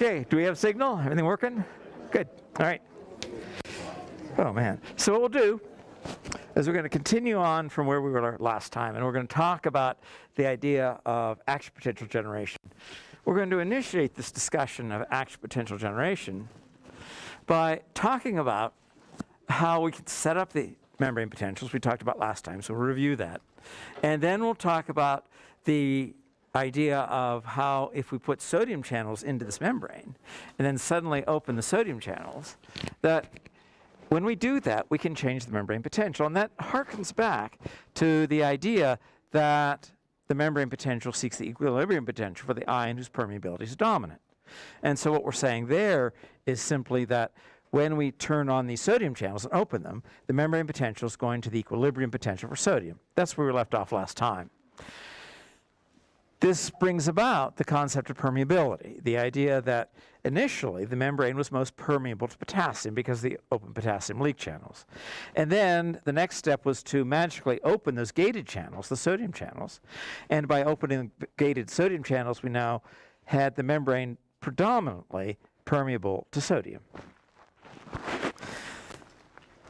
Okay, do we have signal? Everything working? Good. All right. Oh, man. So what we'll do is we're going to continue on from where we were last time, and we're going to talk about the idea of action potential generation. We're going to initiate this discussion of action potential generation by talking about how we can set up the membrane potentials we talked about last time, so we'll review that. And then we'll talk about the idea of how if we put sodium channels into this membrane and then suddenly open the sodium channels, that when we do that, we can change the membrane potential. And that harkens back to the idea that the membrane potential seeks the equilibrium potential for the ion whose permeability is dominant. And so what we're saying there is simply that when we turn on these sodium channels and open them, the membrane potential is going to the equilibrium potential for sodium. That's where we left off last time. This brings about the concept of permeability, the idea that initially the membrane was most permeable to potassium because of the open potassium leak channels. And then the next step was to magically open those gated channels, the sodium channels. And by opening gated sodium channels, we now had the membrane predominantly permeable to sodium.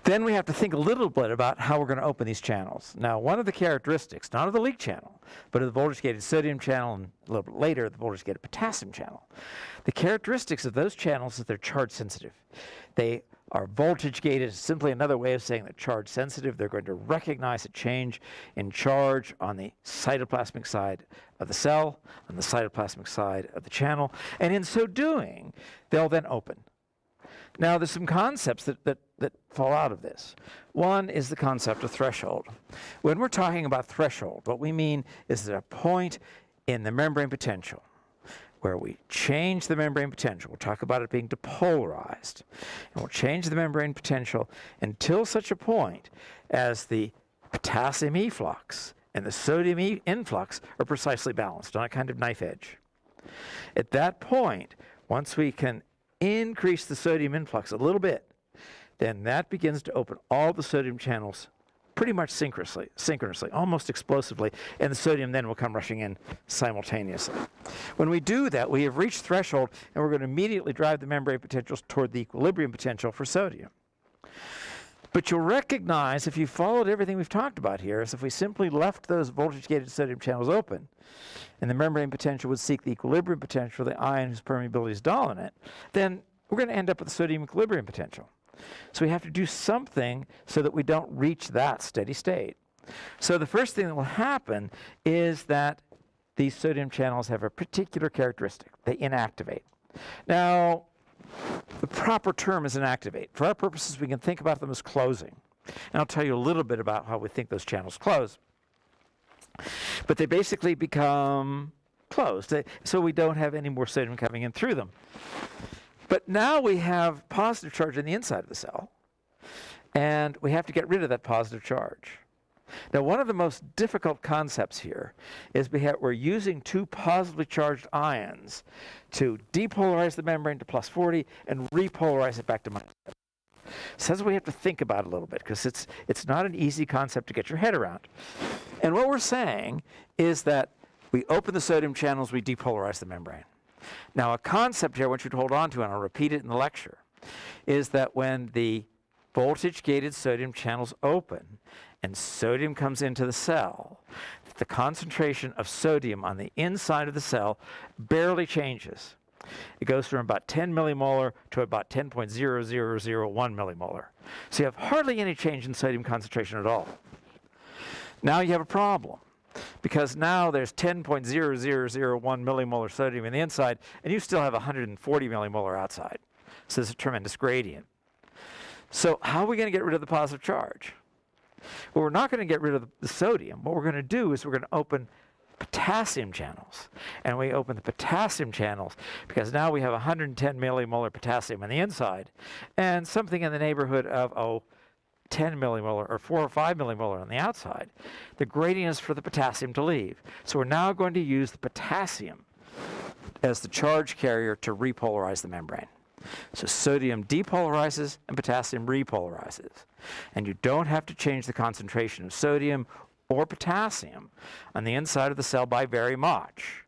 Then we have to think a little bit about how we're going to open these channels. Now, one of the characteristics, not of the leak channel, but of the voltage-gated sodium channel, and a little bit later, the voltage-gated potassium channel, the characteristics of those channels is they're charge sensitive. They are voltage-gated, simply another way of saying they're charge sensitive. They're going to recognize a change in charge on the cytoplasmic side of the cell, on the cytoplasmic side of the channel, and in so doing, they'll then open. Now, there's some concepts that fall out of this. One is the concept of threshold. When we're talking about threshold, what we mean is that a point in the membrane potential where we change the membrane potential. We'll talk about it being depolarized. And we'll change the membrane potential until such a point as the potassium efflux and the sodium influx are precisely balanced on a kind of knife edge. At that point, once we can increase the sodium influx a little bit, then that begins to open all the sodium channels pretty much synchronously, almost explosively, and the sodium then will come rushing in simultaneously. When we do that, we have reached threshold, and we're going to immediately drive the membrane potentials toward the equilibrium potential for sodium. But you'll recognize, if you followed everything we've talked about here, is if we simply left those voltage-gated sodium channels open, and the membrane potential would seek the equilibrium potential of the ion whose permeability is dominant, then we're going to end up with the sodium equilibrium potential. So we have to do something so that we don't reach that steady state. So the first thing that will happen is that these sodium channels have a particular characteristic. They inactivate. Now, the proper term is inactivate. For our purposes, we can think about them as closing. And I'll tell you a little bit about how we think those channels close. But they basically become closed, so we don't have any more sodium coming in through them. But now we have positive charge on the inside of the cell, and we have to get rid of that positive charge. Now, one of the most difficult concepts here is we're using two positively charged ions to depolarize the membrane to plus 40 and repolarize it back to minus 70. So that's what we have to think about a little bit, because it's not an easy concept to get your head around. And what we're saying is that we open the sodium channels, we depolarize the membrane. Now, a concept here I want you to hold on to, and I'll repeat it in the lecture, is that when the voltage-gated sodium channels open and sodium comes into the cell, the concentration of sodium on the inside of the cell barely changes. It goes from about 10 millimolar to about 10.0001 millimolar. So you have hardly any change in sodium concentration at all. Now you have a problem, because now there's 10.0001 millimolar sodium in the inside, and you still have 140 millimolar outside. So there's a tremendous gradient. So how are we going to get rid of the positive charge? Well, we're not going to get rid of the sodium. What we're going to do is we're going to open potassium channels. And we open the potassium channels because now we have 110 millimolar potassium on the inside and something in the neighborhood of 10 millimolar or 4 or 5 millimolar on the outside. The gradient is for the potassium to leave. So we're now going to use the potassium as the charge carrier to repolarize the membrane. So sodium depolarizes and potassium repolarizes. And you don't have to change the concentration of sodium or potassium on the inside of the cell by very much.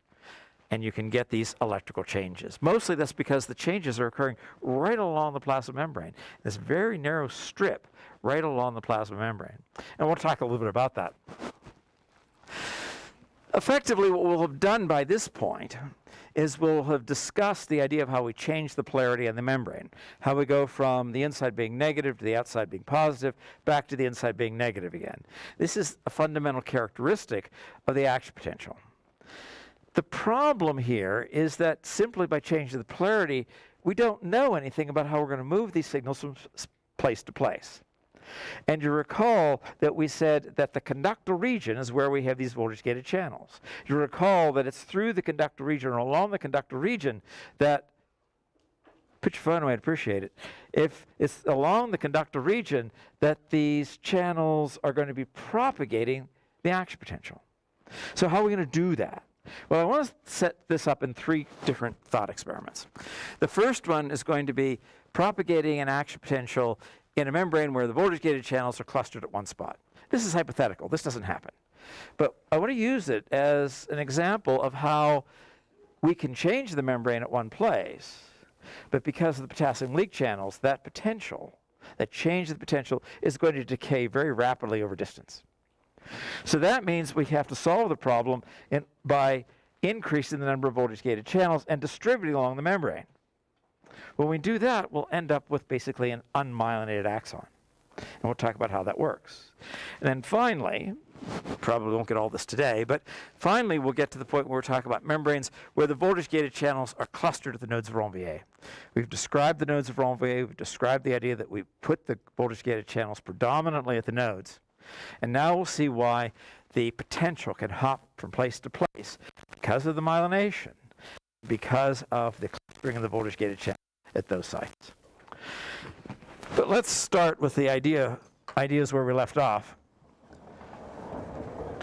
and you can get these electrical changes. Mostly that's because the changes are occurring right along the plasma membrane, this very narrow strip right along the plasma membrane. And we'll talk a little bit about that. Effectively, what we'll have done by this point is we'll have discussed the idea of how we change the polarity on the membrane, how we go from the inside being negative to the outside being positive, back to the inside being negative again. This is a fundamental characteristic of the action potential. The problem here is that simply by changing the polarity, we don't know anything about how we're going to move these signals from place to place. And you recall that we said that the conductor region is where we have these voltage-gated channels. You recall that it's through the conductor region or along the conductor region that, put your phone away, I'd appreciate it. If it's along the conductor region that these channels are going to be propagating the action potential. So how are we going to do that? Well, I want to set this up in 3 different thought experiments. The first one is going to be propagating an action potential in a membrane where the voltage-gated channels are clustered at one spot. This is hypothetical. This doesn't happen. But I want to use it as an example of how we can change the membrane at one place, but because of the potassium leak channels, that potential, that change of the potential, is going to decay very rapidly over distance. So that means we have to solve the problem by increasing the number of voltage-gated channels and distributing along the membrane. When we do that, we'll end up with basically an unmyelinated axon. And we'll talk about how that works. And then finally, probably won't get all this today, but finally we'll get to the point where we're talking about membranes where the voltage-gated channels are clustered at the nodes of Ranvier. We've described the nodes of Ranvier. We've described the idea that we put the voltage-gated channels predominantly at the nodes. And now we'll see why the potential can hop from place to place because of the myelination, because of the clustering of the voltage-gated channels at those sites. But let's start with the ideas where we left off,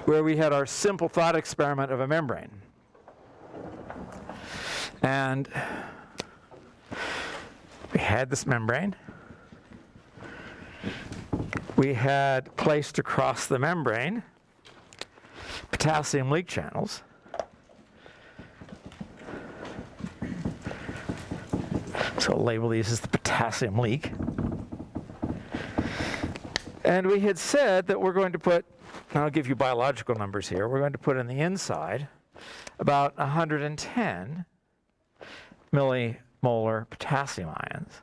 where we had our simple thought experiment of a membrane. And we had this membrane. We had placed across the membrane potassium leak channels. So I'll label these as the potassium leak. And we had said that we're going to put, and I'll give you biological numbers here, we're going to put in the inside about 110 millimolar potassium ions.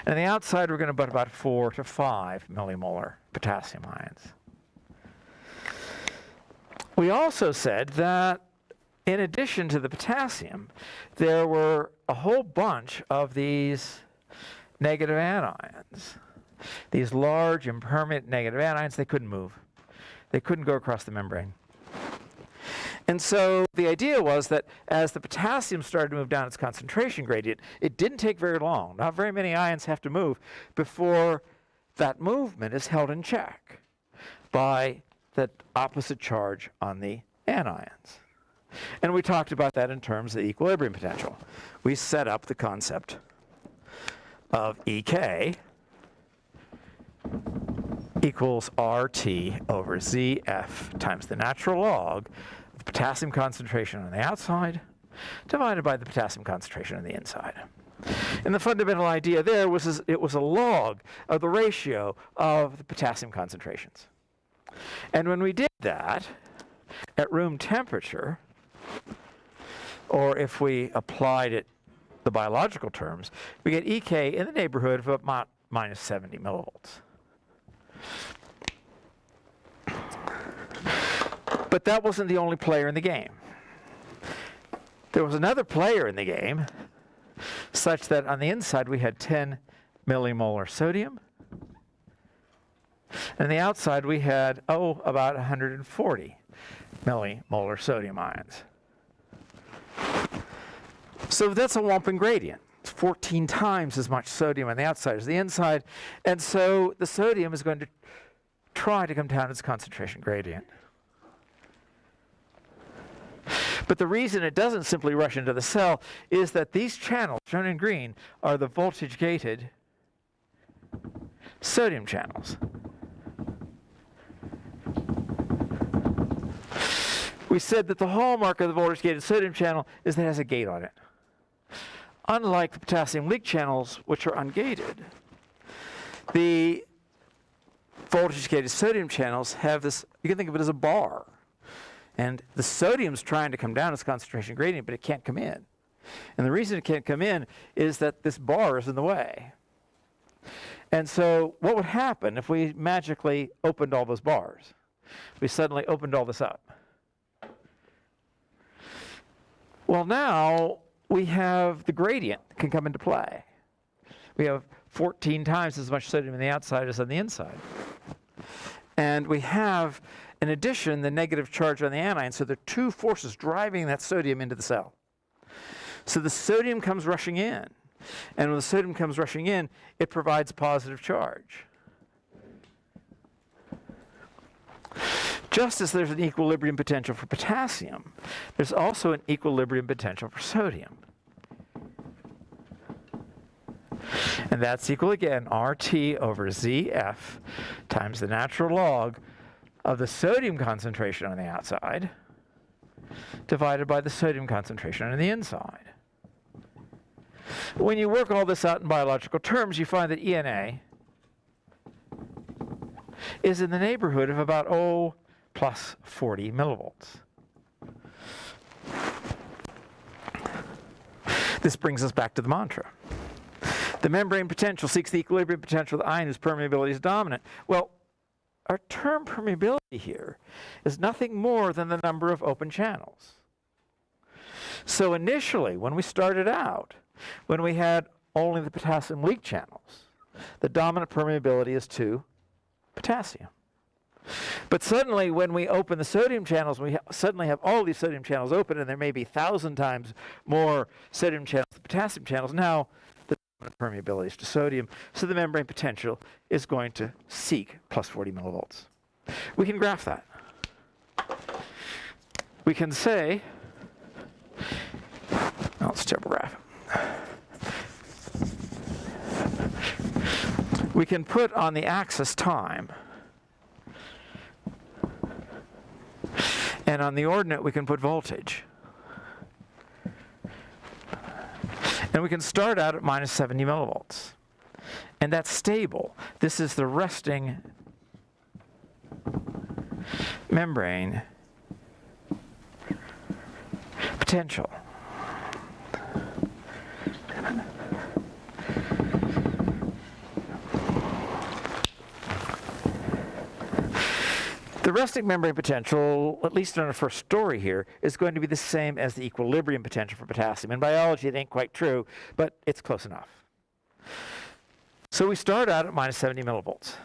And on the outside, we're going to put about 4 to 5 millimolar potassium ions. We also said that in addition to the potassium, there were a whole bunch of these negative anions. These large, impermeant negative anions, they couldn't move. They couldn't go across the membrane. And so the idea was that as the potassium started to move down its concentration gradient, it didn't take very long. Not very many ions have to move before that movement is held in check by the opposite charge on the anions. And we talked about that in terms of the equilibrium potential. We set up the concept of EK equals RT over ZF times the natural log of the potassium concentration on the outside divided by the potassium concentration on the inside. And the fundamental idea there was it was a log of the ratio of the potassium concentrations. And when we did that at room temperature, or if we applied it the biological terms, we get EK in the neighborhood of about minus 70 millivolts. But that wasn't the only player in the game. There was another player in the game such that on the inside we had 10 millimolar sodium. And on the outside we had, about 140 millimolar sodium ions. So that's a whopping gradient. It's 14 times as much sodium on the outside as the inside. And so the sodium is going to try to come down its concentration gradient. But the reason it doesn't simply rush into the cell is that these channels, shown in green, are the voltage-gated sodium channels. we said that the hallmark of the voltage-gated sodium channel is that it has a gate on it. Unlike the potassium leak channels, which are ungated, the voltage-gated sodium channels have this, you can think of it as a bar. And the sodium's trying to come down its concentration gradient, but it can't come in. And the reason it can't come in is that this bar is in the way. And so what would happen if we magically opened all those bars? We suddenly opened all this up. Well, now we have the gradient can come into play. We have 14 times as much sodium on the outside as on the inside. And we have, in addition, the negative charge on the anion, so there are two forces driving that sodium into the cell. So the sodium comes rushing in. And when the sodium comes rushing in, it provides positive charge. Just as there's an equilibrium potential for potassium, there's also an equilibrium potential for sodium. And that's equal again, RT over ZF times the natural log of the sodium concentration on the outside divided by the sodium concentration on the inside. When you work all this out in biological terms, you find that ENA is in the neighborhood of about plus 40 millivolts. This brings us back to the mantra. The membrane potential seeks the equilibrium potential of the ion whose permeability is dominant. Well, our term permeability here is nothing more than the number of open channels. So initially, when we started out, when we had only the potassium leak channels, the dominant permeability is to potassium. But suddenly, when we open the sodium channels, we suddenly have all these sodium channels open, and there may be 1,000 times more sodium channels than potassium channels. Now, the dominant permeability is to sodium, so the membrane potential is going to seek plus 40 millivolts. We can graph that. We can say, oh, it's a terrible graph. We can put on the axis time, and on the ordinate we can put voltage. And we can start out at minus 70 millivolts. And that's stable. This is the resting membrane potential. The resting membrane potential, at least in our first story here, is going to be the same as the equilibrium potential for potassium. In biology, it ain't quite true, but it's close enough. So we start out at minus 70 millivolts.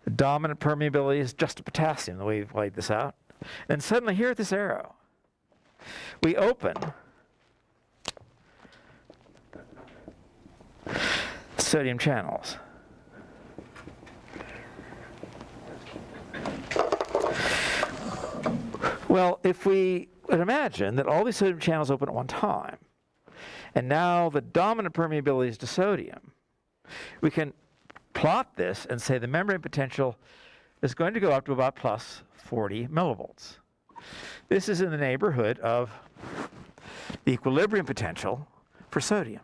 The dominant permeability is just to potassium, the way we've laid this out. And suddenly, here at this arrow, we open sodium channels. Well, if we would imagine that all these sodium channels open at one time, and now the dominant permeability is to sodium, we can plot this and say the membrane potential is going to go up to about plus 40 millivolts. This is in the neighborhood of the equilibrium potential for sodium.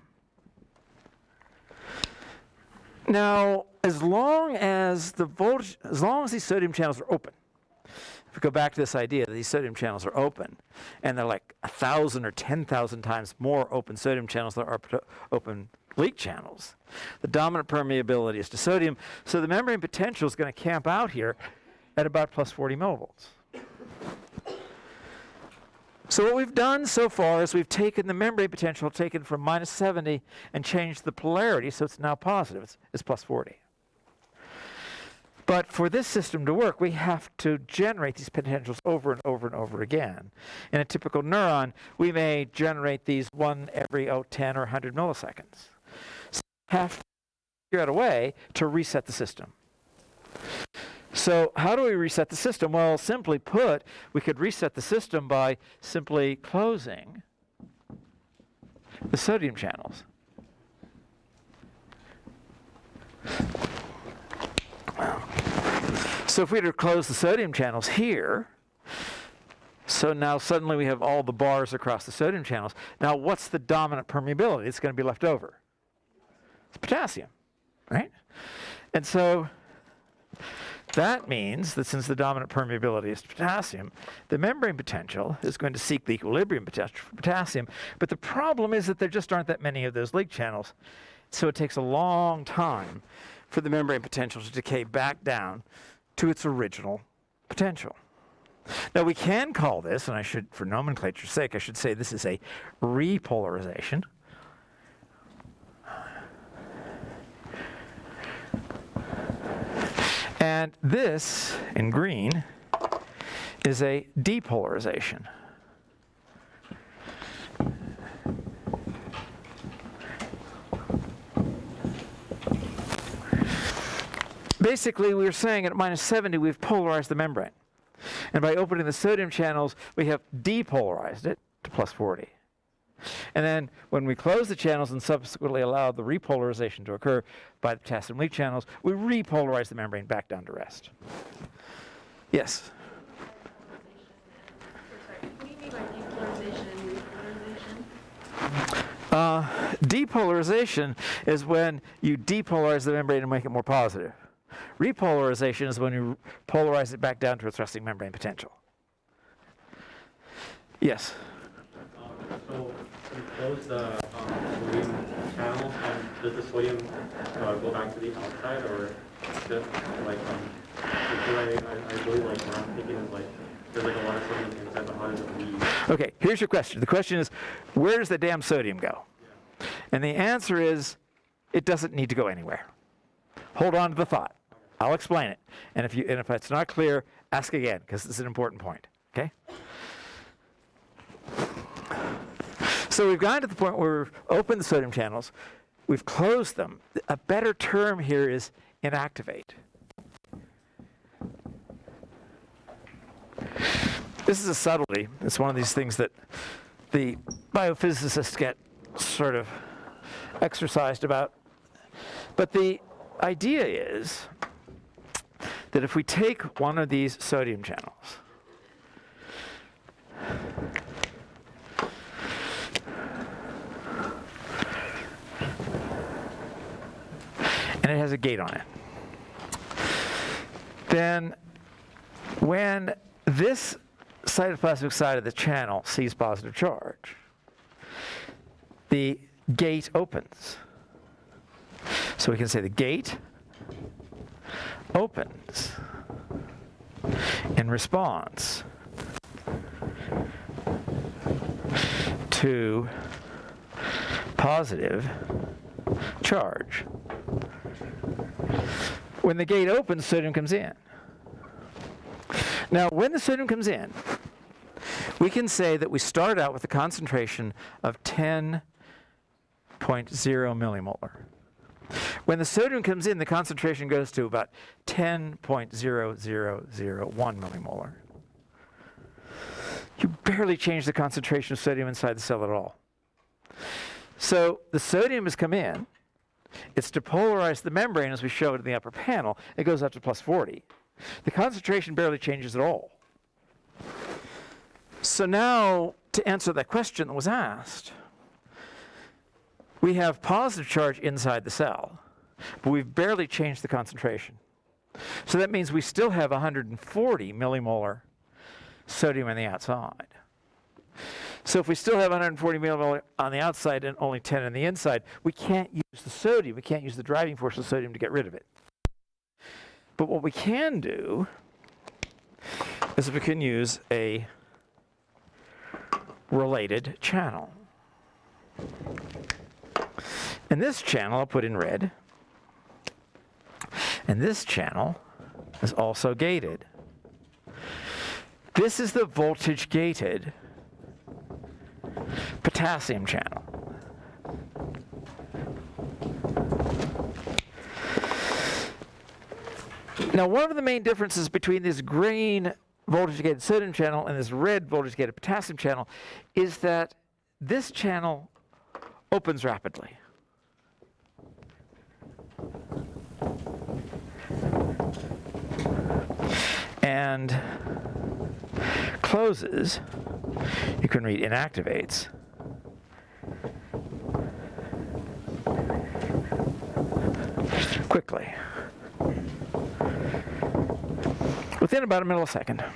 Now, as long as these sodium channels are open, if we go back to this idea that these sodium channels are open, and they're like 1,000 or 10,000 times more open sodium channels than are open leak channels, the dominant permeability is to sodium, so the membrane potential is going to camp out here at about plus 40 millivolts. So what we've done so far is we've taken the membrane potential, taken from minus 70, and changed the polarity, so it's now positive. It's plus 40. But for this system to work, we have to generate these potentials over and over and over again. In a typical neuron, we may generate these one every 10 or 100 milliseconds. So we have to figure out a way to reset the system. So how do we reset the system? Well, simply put, we could reset the system by simply closing the sodium channels. So if we were to close the sodium channels here, So now suddenly we have all the bars across the sodium channels. Now what's the dominant permeability that's going to be left over? It's potassium, right? And so that means that since the dominant permeability is potassium, the membrane potential is going to seek the equilibrium potential for potassium. But the problem is that there just aren't that many of those leak channels. So it takes a long time for the membrane potential to decay back down to its original potential. Now we can call this, and I should, for nomenclature's sake, I should say this is a repolarization. And this, in green, is a depolarization. Basically, we were saying at -70, we've polarized the membrane. And by opening the sodium channels, we have depolarized it to +40. And then when we close the channels and subsequently allow the repolarization to occur by the potassium leak channels, we repolarize the membrane back down to rest. Yes? What do you mean by depolarization and repolarization? Depolarization is when you depolarize the membrane and make it more positive. Repolarization is when you polarize it back down to its resting membrane potential. Yes? So you close the sodium channel, does the sodium go back to the outside, or just like because I really like what I'm thinking is like there's like a lot of sodium inside, but how does it leave? Okay, here's your question. The question is, where does the damn sodium go? Yeah. And the answer is, it doesn't need to go anywhere. Hold on to the thought. I'll explain it. And if it's not clear, ask again, because this is an important point. Okay? So we've gotten to the point where we've opened the sodium channels, we've closed them. A better term here is inactivate. This is a subtlety. It's one of these things that the biophysicists get sort of exercised about. But the idea is that if we take one of these sodium channels, and it has a gate on it, then when this cytoplasmic side of the channel sees positive charge, the gate opens. So we can say the gate opens in response to positive charge. When the gate opens, sodium comes in. Now, when the sodium comes in, we can say that we start out with a concentration of 10.0 millimolar. When the sodium comes in, the concentration goes to about 10.0001 millimolar. You barely change the concentration of sodium inside the cell at all. So the sodium has come in. It's depolarized the membrane, as we showed in the upper panel. It goes up to +40. The concentration barely changes at all. So now, to answer that question that was asked, we have positive charge inside the cell, but we've barely changed the concentration. So that means we still have 140 millimolar sodium on the outside. So if we still have 140 millimolar on the outside and only 10 on the inside, we can't use the sodium, we can't use the driving force of sodium to get rid of it. But what we can do is we can use a related channel. And this channel I'll put in red. And this channel is also gated. This is the voltage gated potassium channel. Now, one of the main differences between this green voltage-gated sodium channel and this red voltage-gated potassium channel is that this channel opens rapidly. And closes, you can read inactivates. Quickly. Within about a millisecond.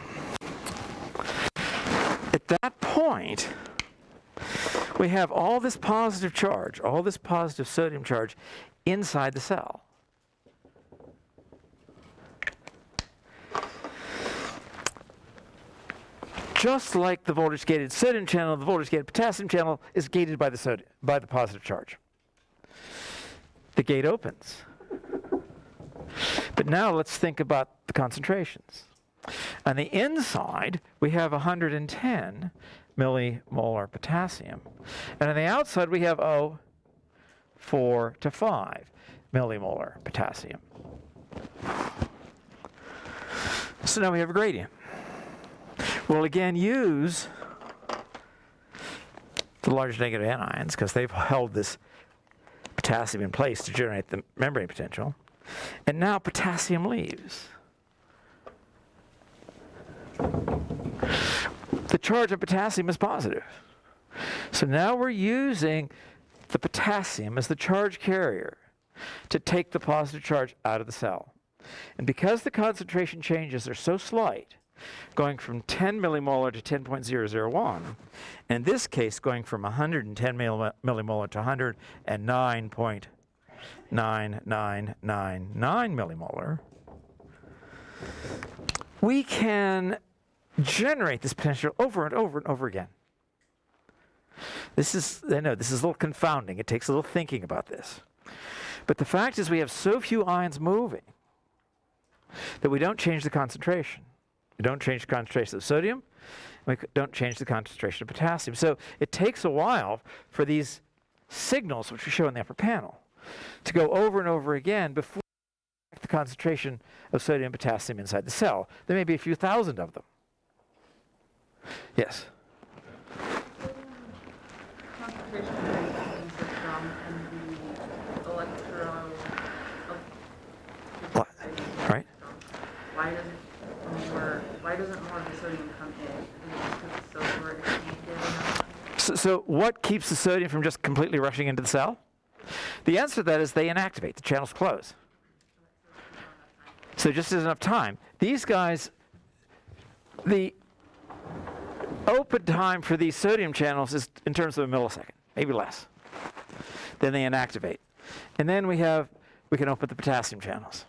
At that point, we have all this positive charge, all this positive sodium charge inside the cell. Just like the voltage-gated sodium channel, the voltage-gated potassium channel is gated by the positive charge. The gate opens. But now let's think about the concentrations. On the inside, we have 110 millimolar potassium. And on the outside, we have 4 to 5 millimolar potassium. So now we have a gradient. We'll again use the large negative anions because they've held this potassium in place to generate the membrane potential. And now potassium leaves. The charge of potassium is positive. So now we're using the potassium as the charge carrier to take the positive charge out of the cell. And because the concentration changes are so slight, going from 10 millimolar to 10.001, in this case going from 110 millimolar to 109.9999 millimolar, we can generate this potential over and over and over again. I know this is a little confounding. It takes a little thinking about this. But the fact is we have so few ions moving that we don't change the concentration. We don't change the concentration of sodium. We don't change the concentration of potassium. So it takes a while for these signals, which we show in the upper panel, to go over and over again before the concentration of sodium and potassium inside the cell. There may be a few thousand of them. Yes? Concentration varies from the electron What? Right? Why doesn't more of the sodium come in? Is it just because it's so overexcited enough? So what keeps the sodium from just completely rushing into the cell? The answer to that is they inactivate. The channels close. So just as enough time. These guys, the open time for these sodium channels is in terms of a millisecond, maybe less. Then they inactivate. And then we can open the potassium channels.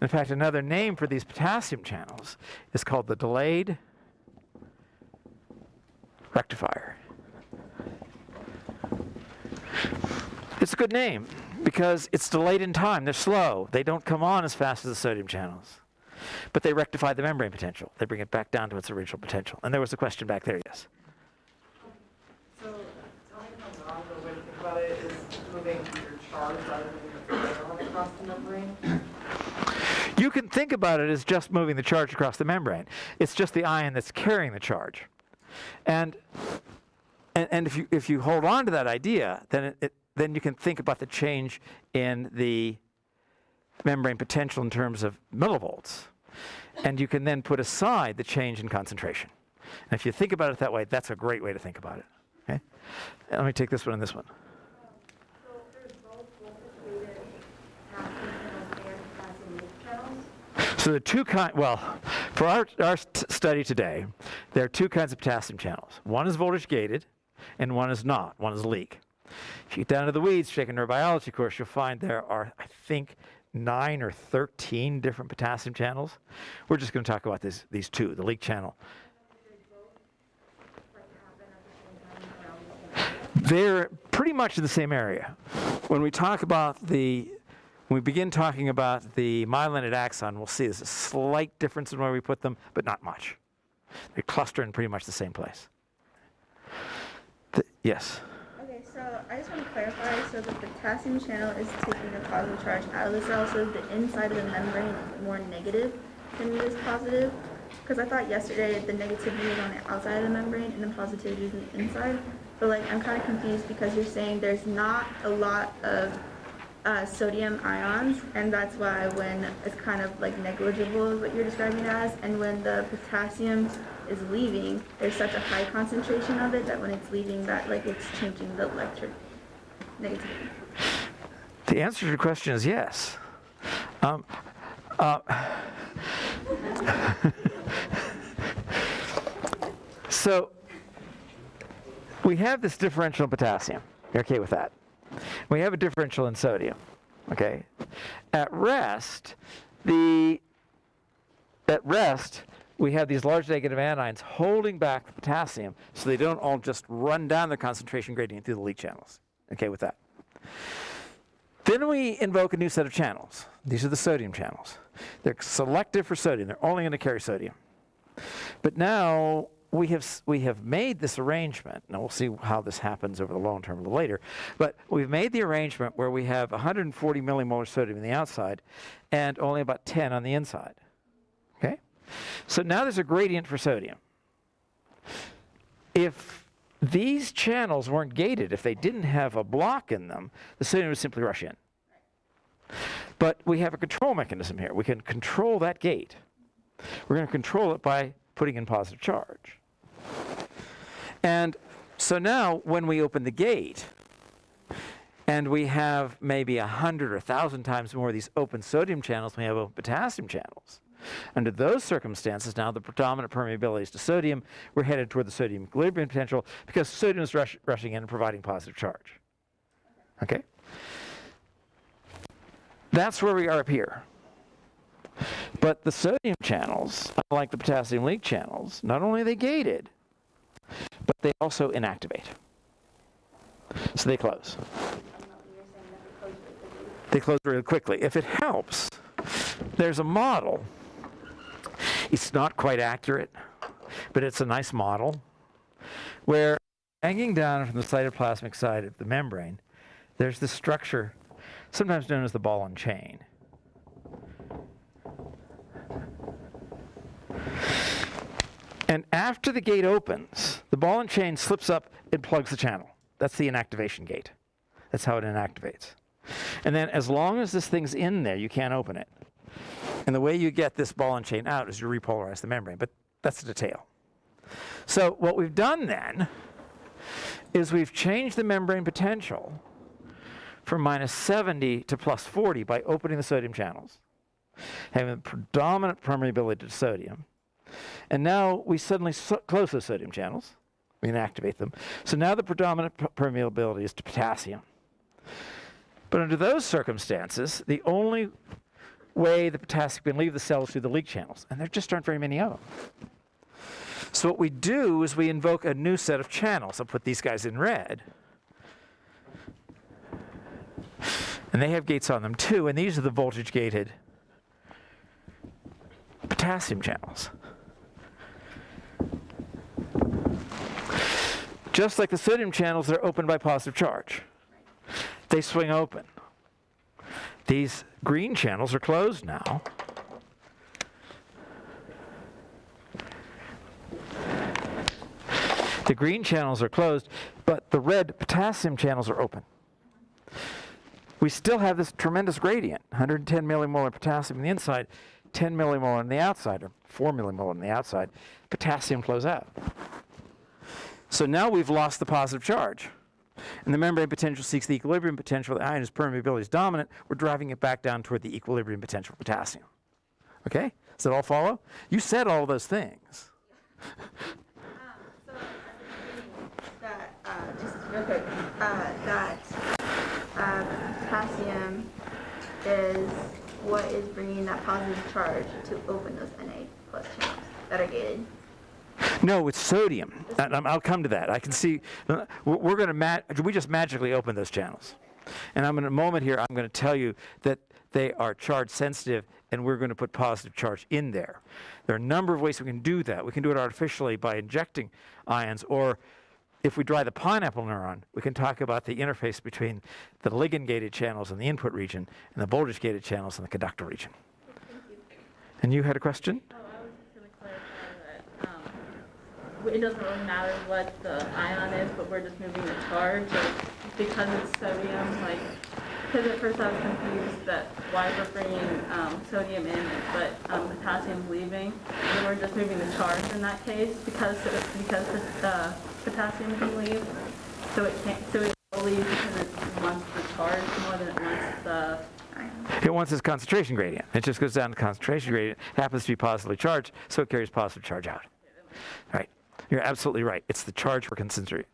In fact, another name for these potassium channels is called the delayed rectifier. It's a good name because it's delayed in time. They're slow. They don't come on as fast as the sodium channels. But they rectify the membrane potential. They bring it back down to its original potential. And there was a question back there, yes? So, telling how wrong the way to think about it is moving your charge rather than your electron across the membrane? You can think about it as just moving the charge across the membrane. It's just the ion that's carrying the charge. And if you hold on to that idea, then you can think about the change in the membrane potential in terms of millivolts. And you can then put aside the change in concentration. And if you think about it that way, that's a great way to think about it. Okay? And let me take this one and this one. So there's both voltage-gated potassium channels and potassium leak channels? So there are two kinds, well, for our study today, there are two kinds of potassium channels. One is voltage gated and one is not. One is leak. If you get down to the weeds, take a neurobiology course, you'll find there are, I think, 9 or 13 different potassium channels. We're just going to talk about these two, the leak channel. They're pretty much in the same area. When we begin talking about the myelinated axon, we'll see there's a slight difference in where we put them, but not much. They cluster in pretty much the same place. Yes? Okay, so I just want to clarify, so the potassium channel is taking the positive charge out of the cell, so the inside of the membrane is more negative than it is positive? Because I thought yesterday the negativity was on the outside of the membrane and the positivity is on the inside. But like, I'm kind of confused because you're saying there's not a lot of sodium ions, and that's why when it's kind of like negligible is what you're describing it as, and when the potassium is leaving, there's such a high concentration of it that when it's leaving, that like it's changing the electric negativity. The answer to your question is yes. So we have this differential in potassium. You're okay with that? We have a differential in sodium. Okay. At rest, we have these large negative anions holding back the potassium so they don't all just run down the concentration gradient through the leak channels. Okay with that? Then we invoke a new set of channels. These are the sodium channels. They're selective for sodium. They're only going to carry sodium. But now we have made this arrangement. Now we'll see how this happens over the long term a little later. But we've made the arrangement where we have 140 millimolar sodium on the outside and only about 10 on the inside. Okay? So now there's a gradient for sodium. If these channels weren't gated, if they didn't have a block in them, the sodium would simply rush in. But we have a control mechanism here. We can control that gate. We're going to control it by putting in positive charge. And so now when we open the gate and we have maybe 100 or 1,000 times more of these open sodium channels than we have open potassium channels, under those circumstances, now the predominant permeability is to sodium. We're headed toward the sodium equilibrium potential because sodium is rushing in and providing positive charge. Okay? That's where we are up here. But the sodium channels, unlike the potassium leak channels, not only are they gated, but they also inactivate. So they close. They close really quickly. If it helps, there's a model. It's not quite accurate, but it's a nice model where hanging down from the cytoplasmic side of the membrane, there's this structure, sometimes known as the ball and chain. And after the gate opens, the ball and chain slips up and plugs the channel. That's the inactivation gate. That's how it inactivates. And then as long as this thing's in there, you can't open it. And the way you get this ball and chain out is you repolarize the membrane, but that's a detail. So what we've done then is we've changed the membrane potential from -70 to +40 by opening the sodium channels, having the predominant permeability to sodium. And now we suddenly close those sodium channels. We inactivate them. So now the predominant permeability is to potassium. But under those circumstances, the only way the potassium can leave the cells through the leak channels, and there just aren't very many of them. So what we do is we invoke a new set of channels. I'll put these guys in red. And they have gates on them too, and these are the voltage-gated potassium channels. Just like the sodium channels, they're opened by positive charge. They swing open. These green channels are closed now. The green channels are closed, but the red potassium channels are open. We still have this tremendous gradient, 110 millimolar potassium on the inside, 10 millimolar on the outside, or 4 millimolar on the outside. Potassium flows out. So now we've lost the positive charge. And the membrane potential seeks the equilibrium potential. The ion whose permeability is dominant. We're driving it back down toward the equilibrium potential of potassium. Okay? Does that all follow? You said all those things. So at the beginning, that just real quick, that potassium is what is bringing that positive charge to open those Na plus channels that are gated. No, it's sodium. I'll come to that. I can see. We're going to we just magically open those channels, and in a moment here I'm going to tell you that they are charge sensitive, and we're going to put positive charge in there. There are a number of ways we can do that. We can do it artificially by injecting ions, or if we dry the pineapple neuron, we can talk about the interface between the ligand-gated channels in the input region and the voltage-gated channels in the conductor region. And you had a question? Oh, I was just going to clarify that it doesn't really matter what the ion is, but we're just moving the charge. Like, because it's sodium, like because at first I was confused that why we're bringing sodium in, but potassium leaving. And we're just moving the charge in that case because potassium can leave. So it can't. So it will leave because it wants the charge more than it wants the. It wants its concentration gradient. It just goes down to concentration gradient. It happens to be positively charged, so it carries positive charge out. Right. You're absolutely right. It's the charge we're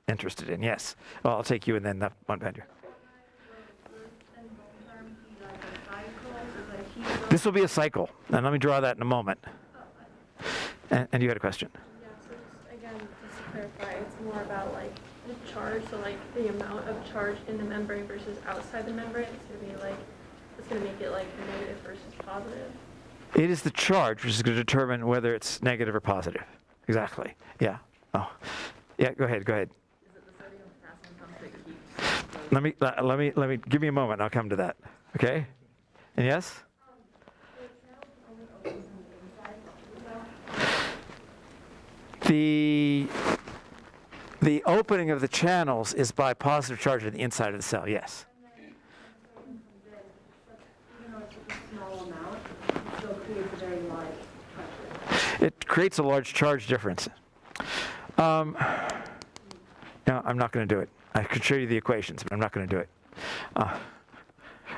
interested in. Yes. Well, I'll take you and then that one vendor. This will be a cycle, and let me draw that in a moment. And you had a question? Yeah, so just again, just to clarify, it's more about like the charge, so like the amount of charge in the membrane versus outside the membrane. It's gonna be like, it's gonna make it like negative versus positive. It is the charge which is going to determine whether it's negative or positive. Exactly. Yeah. Oh. Yeah. Go ahead. Go ahead. Is it the sodium potassium pump that keeps? Let me give me a moment. I'll come to that. Okay. And yes. The opening of the channels is by positive charge on the inside of the cell. Yes. Even though it's such a small amount, it still creates a very large pressure. It creates a large charge difference. No, I'm not going to do it. I could show you the equations, but I'm not going to do it.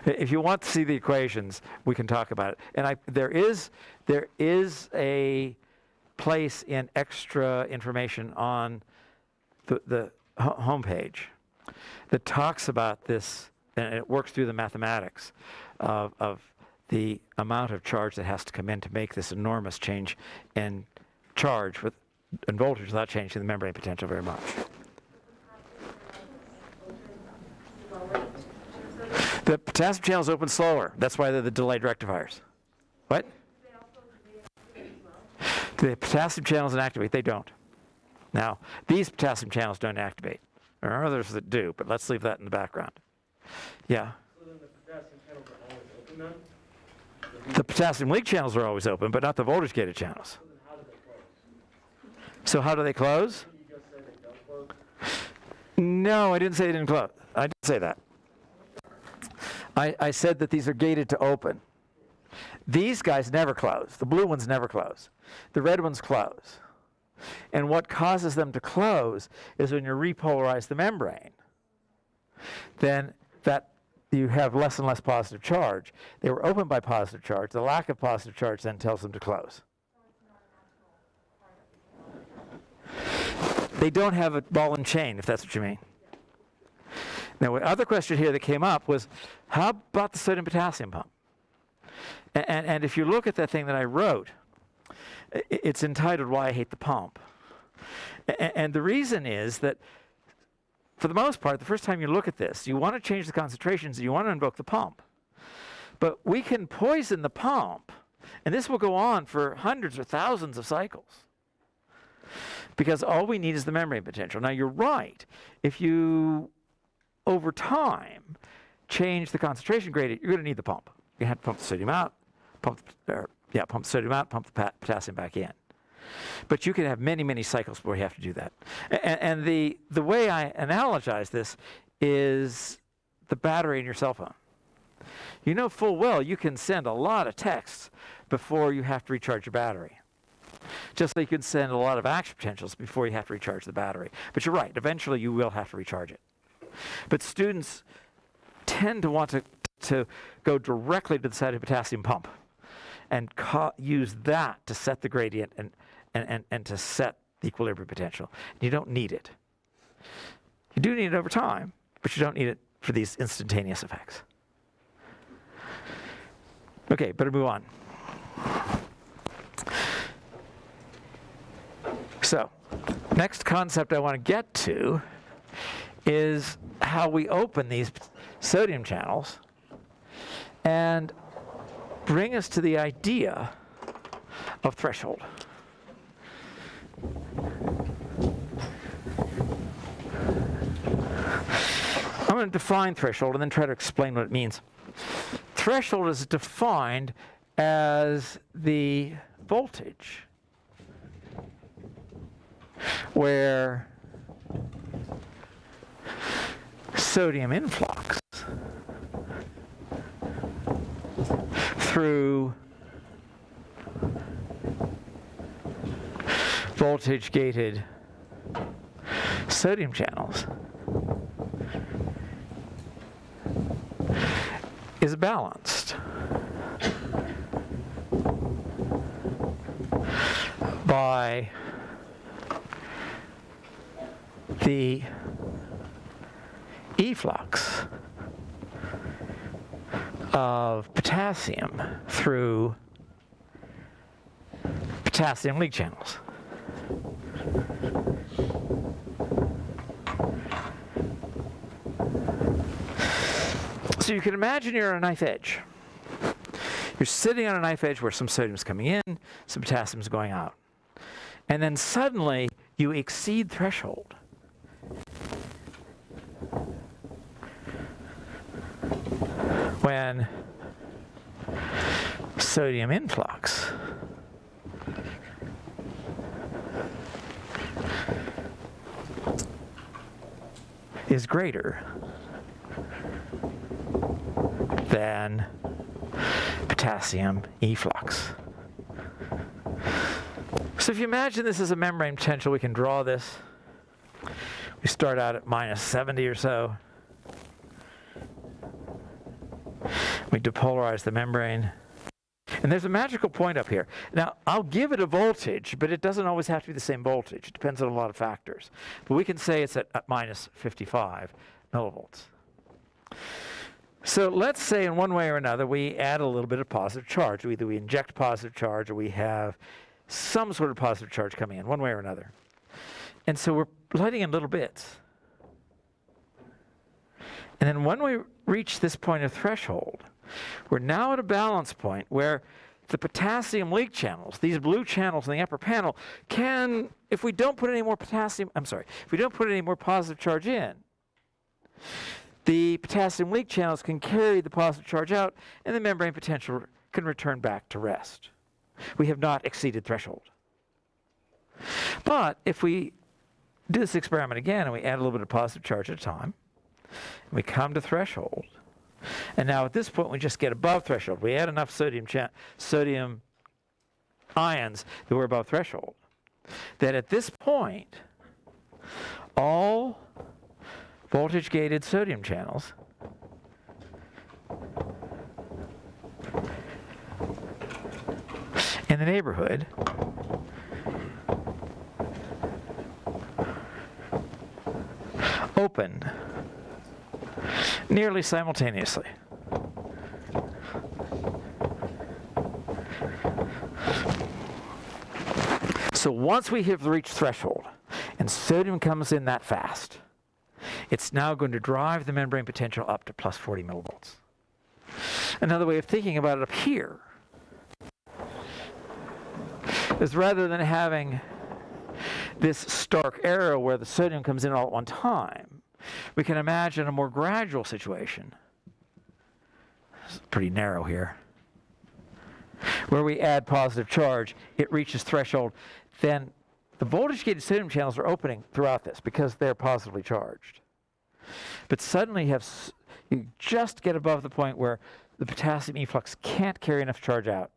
If you want to see the equations, we can talk about it. And there is a place in extra information on the homepage that talks about this, and it works through the mathematics of the amount of charge that has to come in to make this enormous change in charge and voltage without changing the membrane potential very much. The potassium channels open slower. That's why they're the delayed rectifiers. What? The potassium channels activate. They don't. Now, these potassium channels don't activate. There are others that do, but let's leave that in the background. Yeah? So then the potassium channels are always open then? The potassium leak channels are always open, but not the voltage gated channels. So then how do they close? So how do they close? You just said they don't close? No, I didn't say they didn't close. I didn't say that. I said that these are gated to open. These guys never close. The blue ones never close. The red ones close. And what causes them to close is when you repolarize the membrane, then that you have less and less positive charge. They were opened by positive charge. The lack of positive charge then tells them to close. They don't have a ball and chain, if that's what you mean. Now, the other question here that came up was, how about the sodium potassium pump? And if you look at that thing that I wrote, it's entitled Why I Hate the Pump. And the reason is that, for the most part, the first time you look at this, you want to change the concentrations, you want to invoke the pump. But we can poison the pump, and this will go on for hundreds or thousands of cycles, because all we need is the membrane potential. Now, you're right. If you, over time, change the concentration gradient, you're going to need the pump. You have to pump the sodium out, pump the sodium out, pump the potassium back in. But you can have many, many cycles before you have to do that. And the way I analogize this is the battery in your cell phone. You know full well you can send a lot of texts before you have to recharge your battery. Just like you can send a lot of action potentials before you have to recharge the battery. But you're right, eventually you will have to recharge it. But students tend to want to go directly to the side of the potassium pump and use that to set the gradient and to set the equilibrium potential. You don't need it. You do need it over time, but you don't need it for these instantaneous effects. Okay, better move on. So, next concept I want to get to is how we open these sodium channels and bring us to the idea of threshold. I'm going to define threshold and then try to explain what it means. Threshold is defined as the voltage where sodium influx through voltage-gated sodium channels is balanced by the efflux of potassium through potassium leak channels. So you can imagine you're on a knife edge. You're sitting on a knife edge where some sodium's coming in, some potassium's going out. And then suddenly you exceed threshold. When sodium influx is greater than potassium efflux. So if you imagine this as a membrane potential, we can draw this. We start out at minus 70 or so. We depolarize the membrane. And there's a magical point up here. Now, I'll give it a voltage, but it doesn't always have to be the same voltage. It depends on a lot of factors. But we can say it's at minus 55 millivolts. So let's say in one way or another we add a little bit of positive charge. Either we inject positive charge or we have some sort of positive charge coming in, one way or another. And so we're lighting in little bits. And then when we reach this point of threshold, we're now at a balance point where the potassium leak channels, these blue channels in the upper panel, can, if we don't put any more if we don't put any more positive charge in, the potassium leak channels can carry the positive charge out and the membrane potential can return back to rest. We have not exceeded threshold. But if we do this experiment again and we add a little bit of positive charge at a time, and we come to threshold, and now at this point we just get above threshold. We add enough sodium ions that we're above threshold. That at this point, all voltage-gated sodium channels in the neighborhood open nearly simultaneously. So once we have reached threshold and sodium comes in that fast, it's now going to drive the membrane potential up to plus 40 millivolts. Another way of thinking about it up here is rather than having this stark arrow where the sodium comes in all at one time, we can imagine a more gradual situation. It's pretty narrow here. Where we add positive charge, it reaches threshold, then the voltage-gated sodium channels are opening throughout this because they're positively charged. But suddenly you just get above the point where the potassium efflux can't carry enough charge out.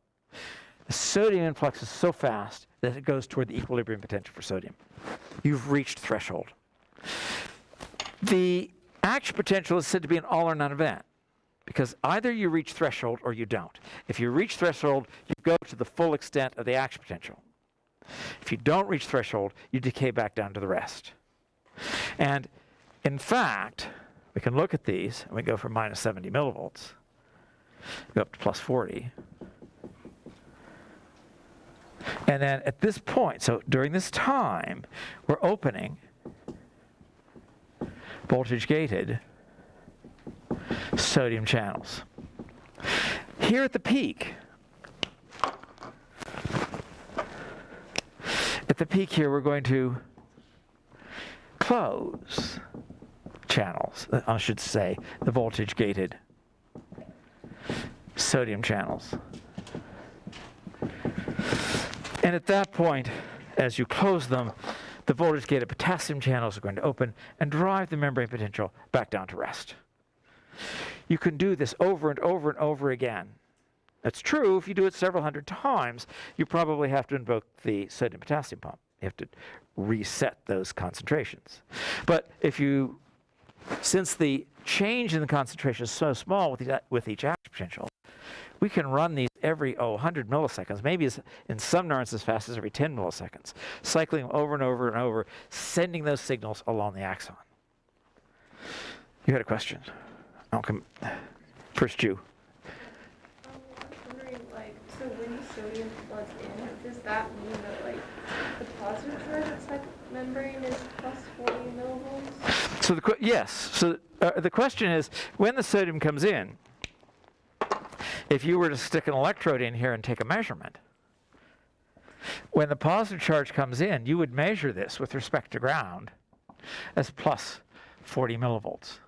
The sodium influx is so fast that it goes toward the equilibrium potential for sodium. You've reached threshold. The action potential is said to be an all or none event because either you reach threshold or you don't. If you reach threshold, you go to the full extent of the action potential. If you don't reach threshold, you decay back down to the rest. And in fact, we can look at these, and we go from minus 70 millivolts, go up to plus 40. And then at this point, so during this time, we're opening voltage-gated sodium channels. Here at the peak, here we're going to close channels, I should say, the voltage-gated sodium channels. And at that point, as you close them, the voltage-gated potassium channels are going to open and drive the membrane potential back down to rest. You can do this over and over and over again That's true. If you do it several hundred times, you probably have to invoke the sodium-potassium pump. You have to reset those concentrations. But since the change in the concentration is so small with each action potential, we can run these every 100 milliseconds, maybe in some neurons as fast as every 10 milliseconds, cycling over and over and over, sending those signals along the axon. You had a question? First you. I'm wondering, like, so when sodium floods in, does that mean that, like, the positive charge outside the membrane is plus 40 millivolts? So yes. So the question is, when the sodium comes in, if you were to stick an electrode in here and take a measurement, when the positive charge comes in, you would measure this with respect to ground as plus 40 millivolts.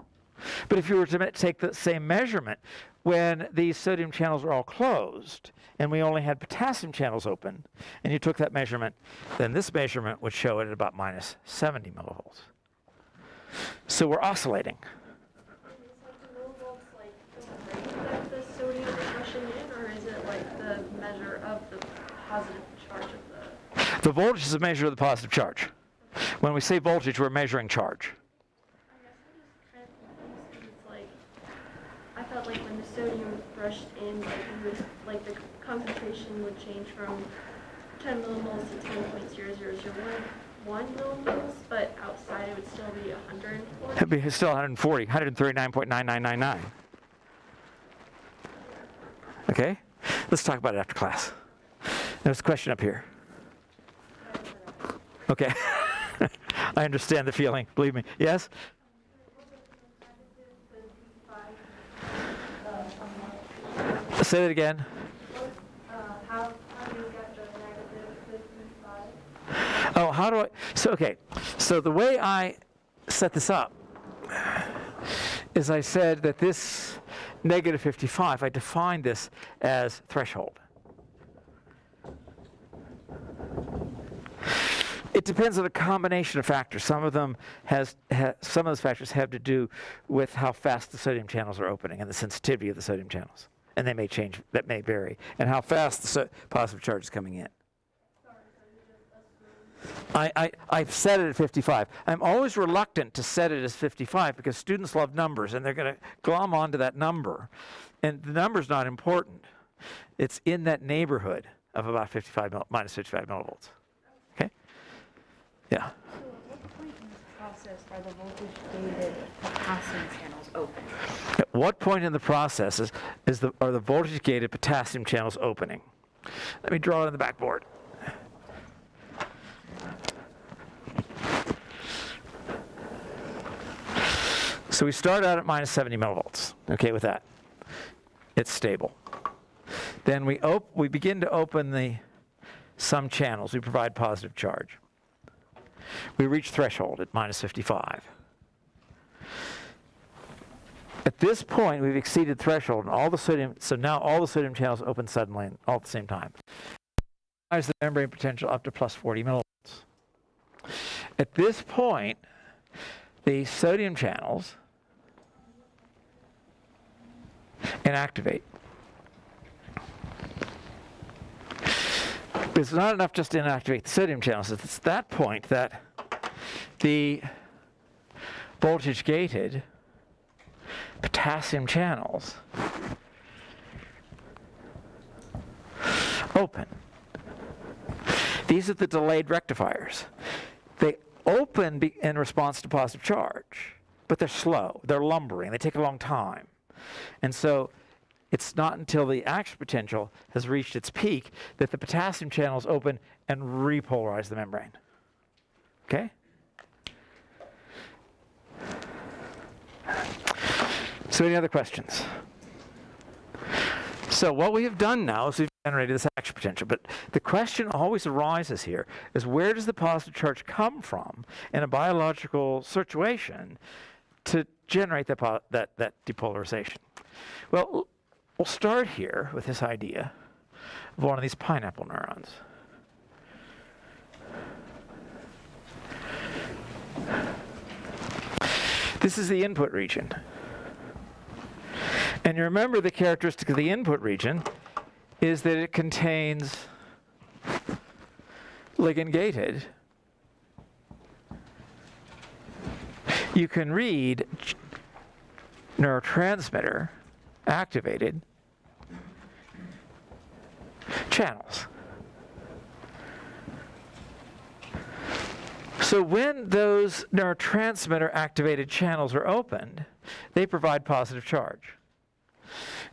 But if you were to take the same measurement when these sodium channels are all closed and we only had potassium channels open, and you took that measurement, then this measurement would show it at about minus 70 millivolts. So we're oscillating. Is like the millivolts like the rate that the sodium is rushing in, or is it like the measure of the positive charge of the? The voltage is a measure of the positive charge. When we say voltage, we're measuring charge. I guess I'm just kind of confused because it's like, I thought like when the sodium rushed in, like the concentration would change from 10 millimoles to 10.00011 millimoles, but outside it would still be 140. It'd be still 140, 139.9999. Okay? Let's talk about it after class. There's a question up here. Okay. I understand the feeling, believe me. Yes? Say that again. How do you get the negative 55? Oh, how do I? So, okay. So the way I set this up is I said that this negative 55, I defined this as threshold. It depends on a combination of factors. Some of them some of those factors have to do with how fast the sodium channels are opening and the sensitivity of the sodium channels. And they may change, that may vary, and how fast the positive charge is coming in. I've set it at 55. I'm always reluctant to set it as 55 because students love numbers and they're going to glom onto that number. And the number's not important. It's in that neighborhood of about minus 55 millivolts. Okay? Yeah. So at what point in this process are the voltage-gated potassium channels open? At what point in the process are the voltage-gated potassium channels opening? Let me draw it on the backboard. So we start out at minus 70 millivolts. Okay with that? It's stable. Then we begin to open some channels. We provide positive charge. We reach threshold at minus 55. At this point, we've exceeded threshold, and so now all the sodium channels open suddenly, all at the same time. Rise the membrane potential up to plus 40 millivolts. At this point, the sodium channels inactivate. It's not enough just to inactivate the sodium channels. It's that point that the voltage-gated potassium channels open. These are the delayed rectifiers. They open in response to positive charge, but they're slow. They're lumbering. They take a long time. And so it's not until the action potential has reached its peak that the potassium channels open and repolarize the membrane. Okay? So any other questions? So what we have done now is we've generated this action potential, but the question always arises here is where does the positive charge come from in a biological situation to generate that depolarization? Well, we'll start here with this idea of one of these pineapple neurons. This is the input region. And you remember the characteristic of the input region is that it contains ligand-gated. You can read neurotransmitter activated channels. So when those neurotransmitter activated channels are opened, they provide positive charge.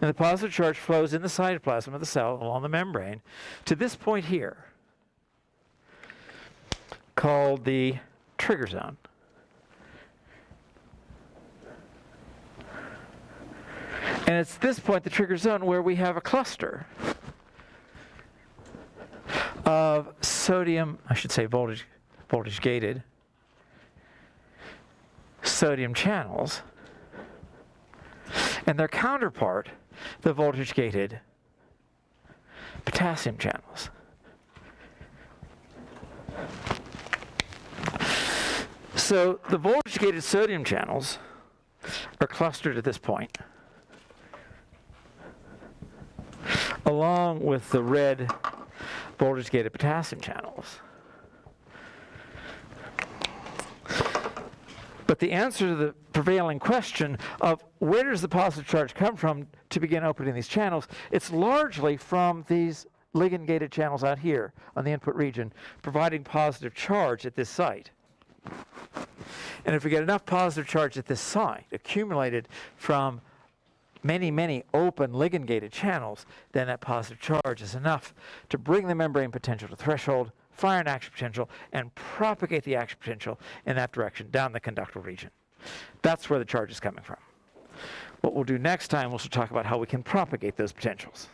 And the positive charge flows in the cytoplasm of the cell along the membrane to this point here, called the trigger zone. And it's this point, the trigger zone, where we have a cluster of sodium, I should say voltage gated sodium channels, and their counterpart, the voltage gated potassium channels. So the voltage gated sodium channels are clustered at this point, along with the red voltage gated potassium channels. But the answer to the prevailing question of where does the positive charge come from to begin opening these channels, it's largely from these ligand-gated channels out here on the input region, providing positive charge at this site. And if we get enough positive charge at this site, accumulated from many, many open ligand-gated channels, then that positive charge is enough to bring the membrane potential to threshold, fire an action potential, and propagate the action potential in that direction down the conductal region. That's where the charge is coming from. What we'll do next time, we'll talk about how we can propagate those potentials.